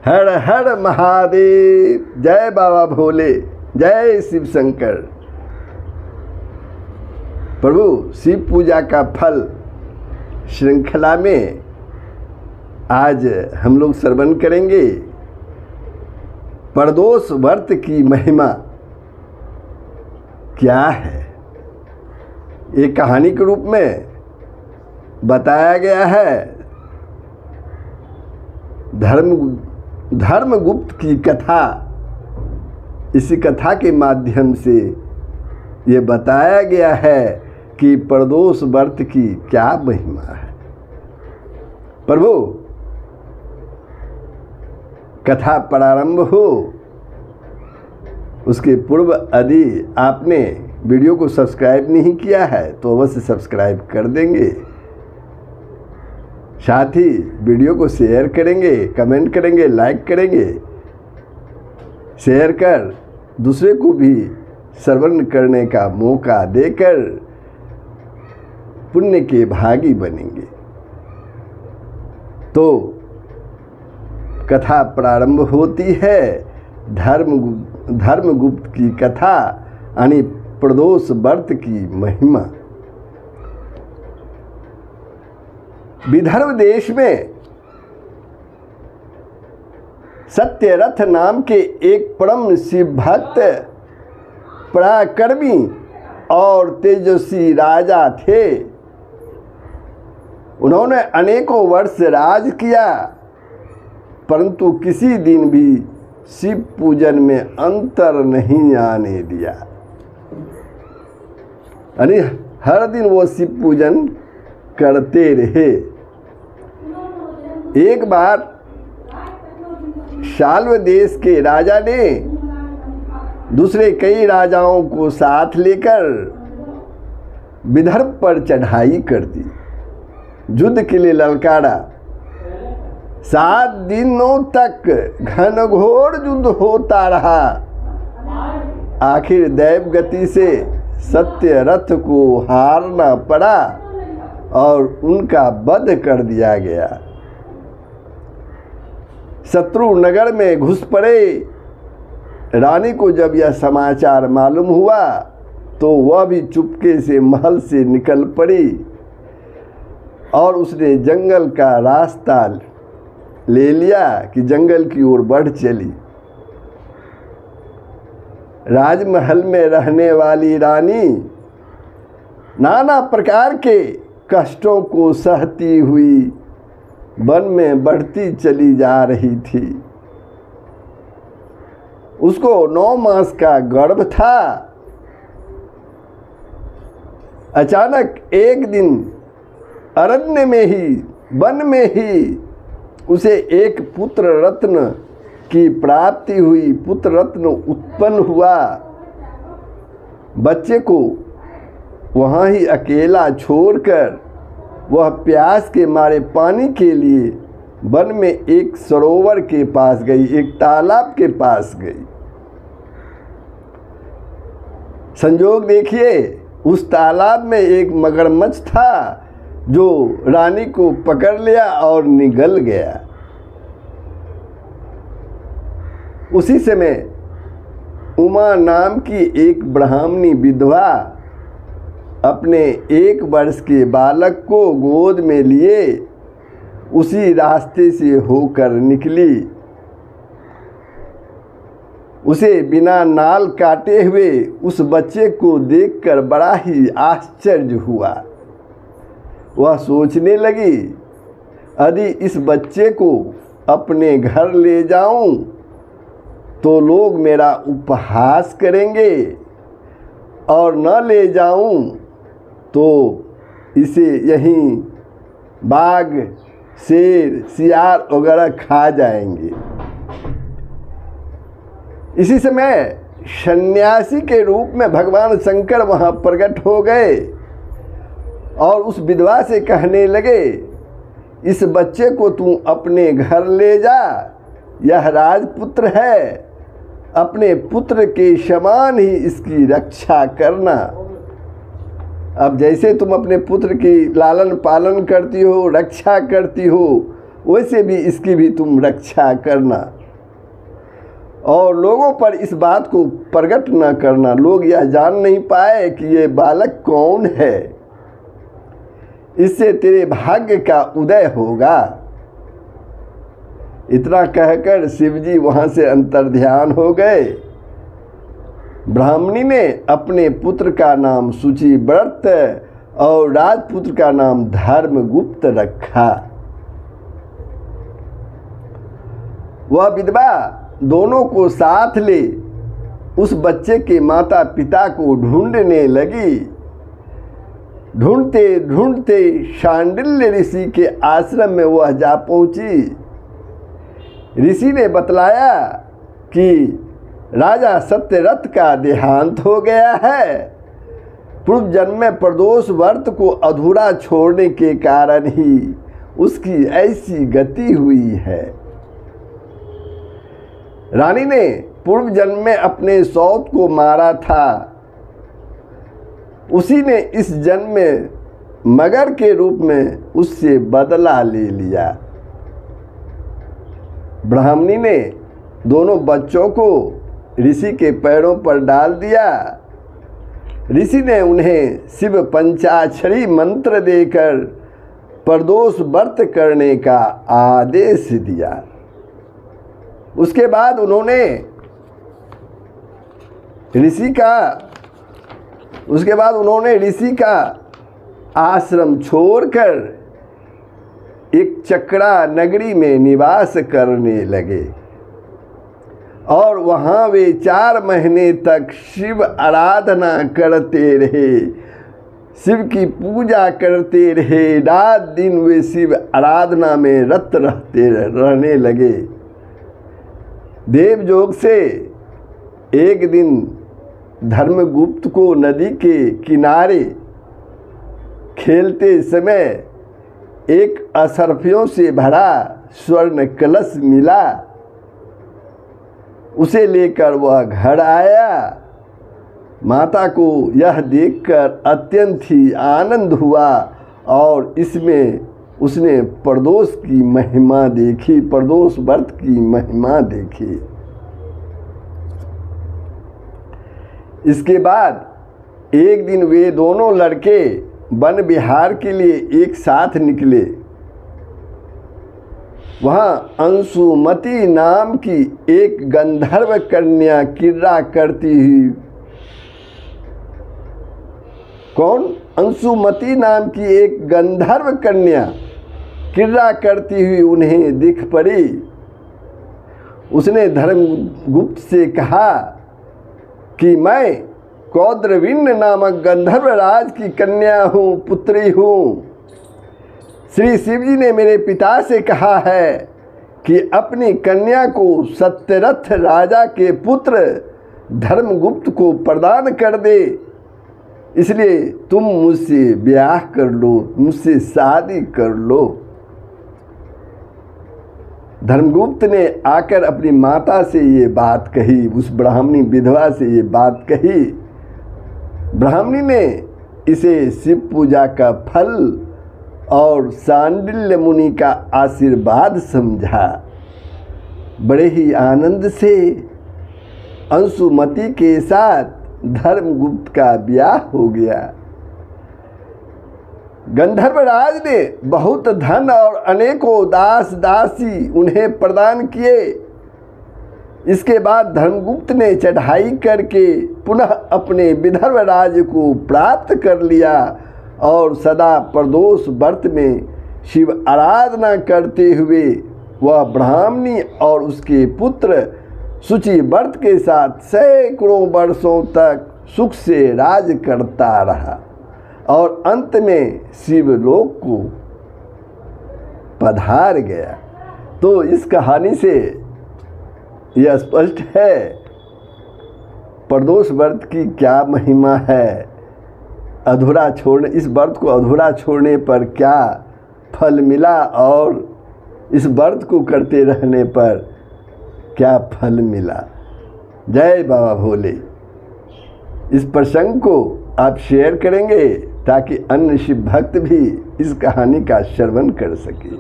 हर हर महादेव। जय बाबा भोले, जय शिव शंकर। प्रभु शिव पूजा का फल श्रृंखला में आज हम लोग श्रवण करेंगे प्रदोष व्रत की महिमा क्या है। एक कहानी के रूप में बताया गया है। धर्मगुप्त की कथा, इसी कथा के माध्यम से ये बताया गया है कि प्रदोष व्रत की क्या महिमा है। प्रभु कथा प्रारंभ हो उसके पूर्व यदि आपने वीडियो को सब्सक्राइब नहीं किया है तो अवश्य सब्सक्राइब कर देंगे। साथ ही वीडियो को शेयर करेंगे, कमेंट करेंगे, लाइक करेंगे। शेयर कर दूसरे को भी श्रवण करने का मौका देकर पुण्य के भागी बनेंगे। तो कथा प्रारंभ होती है। धर्मगुप्त की कथा यानी प्रदोष व्रत की महिमा। विदर्भ देश में सत्यरथ नाम के एक परम शिव भक्त पराक्रमी और तेजस्वी राजा थे। उन्होंने अनेकों वर्ष राज किया, परंतु किसी दिन भी शिव पूजन में अंतर नहीं आने दिया। यानी हर दिन वो शिव पूजन करते रहे। एक बार शाल्व देश के राजा ने दूसरे कई राजाओं को साथ लेकर विदर्भ पर चढ़ाई कर दी, युद्ध के लिए ललकारा। 7 दिनों तक घनघोर युद्ध होता रहा। आखिर दैव गति से सत्यरथ को हारना पड़ा और उनका वध कर दिया गया। शत्रु नगर में घुस पड़े। रानी को जब यह समाचार मालूम हुआ तो वह भी चुपके से महल से निकल पड़ी और उसने जंगल का रास्ता ले लिया कि जंगल की ओर बढ़ चली। राजमहल में रहने वाली रानी नाना प्रकार के कष्टों को सहती हुई वन में बढ़ती चली जा रही थी। उसको 9 मास का गर्भ था। अचानक एक दिन अरण्य में ही, वन में ही उसे एक पुत्र रत्न की प्राप्ति हुई। पुत्र रत्न उत्पन्न हुआ। बच्चे को वहाँ ही अकेला छोड़कर वह प्यास के मारे पानी के लिए वन में एक सरोवर के पास गई, एक तालाब के पास गई। संयोग देखिए, उस तालाब में एक मगरमच्छ था जो रानी को पकड़ लिया और निगल गया। उसी समय उमा नाम की एक ब्राह्मणी विधवा अपने 1 वर्ष के बालक को गोद में लिए उसी रास्ते से होकर निकली। उसे बिना नाल काटे हुए उस बच्चे को देखकर बड़ा ही आश्चर्य हुआ। वह सोचने लगी, यदि इस बच्चे को अपने घर ले जाऊं तो लोग मेरा उपहास करेंगे, और न ले जाऊं तो इसे यहीं बाघ, शेर, सियार वगैरह खा जाएंगे। इसी समय सन्यासी के रूप में भगवान शंकर वहाँ प्रकट हो गए और उस विधवा से कहने लगे, इस बच्चे को तू अपने घर ले जा, यह राजपुत्र है, अपने पुत्र के समान ही इसकी रक्षा करना। अब जैसे तुम अपने पुत्र की लालन पालन करती हो, रक्षा करती हो, वैसे भी इसकी भी तुम रक्षा करना। और लोगों पर इस बात को प्रकट न करना, लोग यह जान नहीं पाए कि ये बालक कौन है। इससे तेरे भाग्य का उदय होगा। इतना कहकर शिवजी वहां से अंतर्ध्यान हो गए। ब्राह्मणी ने अपने पुत्र का नाम शुचिव्रत और राजपुत्र का नाम धर्मगुप्त रखा। वह विधवा दोनों को साथ ले उस बच्चे के माता पिता को ढूंढने लगी। ढूंढते ढूंढते शांडिल्य ऋषि के आश्रम में वह जा पहुंची। ऋषि ने बतलाया कि राजा सत्यरथ का देहांत हो गया है। पूर्व जन्म में प्रदोष व्रत को अधूरा छोड़ने के कारण ही उसकी ऐसी गति हुई है। रानी ने पूर्व जन्म में अपने सौत को मारा था, उसी ने इस जन्म में मगर के रूप में उससे बदला ले लिया। ब्राह्मणी ने दोनों बच्चों को ऋषि के पैरों पर डाल दिया। ऋषि ने उन्हें शिव पंचाक्षरी मंत्र देकर प्रदोष व्रत करने का आदेश दिया। उसके बाद उन्होंने ऋषि का आश्रम छोड़कर एक चक्रा नगरी में निवास करने लगे और वहाँ वे 4 महीने तक शिव आराधना करते रहे, शिव की पूजा करते रहे। रात दिन वे शिव आराधना में रत रहने लगे। देवयोग से एक दिन धर्मगुप्त को नदी के किनारे खेलते समय एक असरफियों से भरा स्वर्ण कलश मिला। उसे लेकर वह घर आया। माता को यह देखकर अत्यंत ही आनंद हुआ और इसमें उसने प्रदोष की महिमा देखी, प्रदोष व्रत की महिमा देखी। इसके बाद एक दिन वे दोनों लड़के वन विहार के लिए एक साथ निकले। वहाँ अंशुमती नाम की एक गंधर्व कन्या क्रीड़ा करती हुई, अंशुमती नाम की एक गंधर्व कन्या क्रीड़ा करती हुई उन्हें दिख पड़ी। उसने धर्मगुप्त से कहा कि मैं कौद्रविन्न नामक गंधर्व राज की कन्या हूँ, पुत्री हूँ। श्री शिवजी ने मेरे पिता से कहा है कि अपनी कन्या को सत्यरथ राजा के पुत्र धर्मगुप्त को प्रदान कर दे, इसलिए तुम मुझसे ब्याह कर लो, मुझसे शादी कर लो। धर्मगुप्त ने आकर अपनी माता से ये बात कही, उस ब्राह्मणी विधवा से ये बात कही। ब्राह्मणी ने इसे शिव पूजा का फल और शांडिल्य मुनि का आशीर्वाद समझा। बड़े ही आनंद से अंशुमती के साथ धर्मगुप्त का ब्याह हो गया। गंधर्वराज ने बहुत धन और अनेकों दास दासी उन्हें प्रदान किए। इसके बाद धर्मगुप्त ने चढ़ाई करके पुनः अपने विदर्भ राज्य को प्राप्त कर लिया और सदा प्रदोष व्रत में शिव आराधना करते हुए वह ब्राह्मणी और उसके पुत्र शुचिव्रत के साथ सैकड़ों वर्षों तक सुख से राज करता रहा और अंत में शिवलोक को पधार गया। तो इस कहानी से यह स्पष्ट है प्रदोष व्रत की क्या महिमा है, इस व्रत को अधूरा छोड़ने पर क्या फल मिला और इस व्रत को करते रहने पर क्या फल मिला। जय बाबा भोले। इस प्रसंग को आप शेयर करेंगे ताकि अन्य शिव भक्त भी इस कहानी का श्रवण कर सके।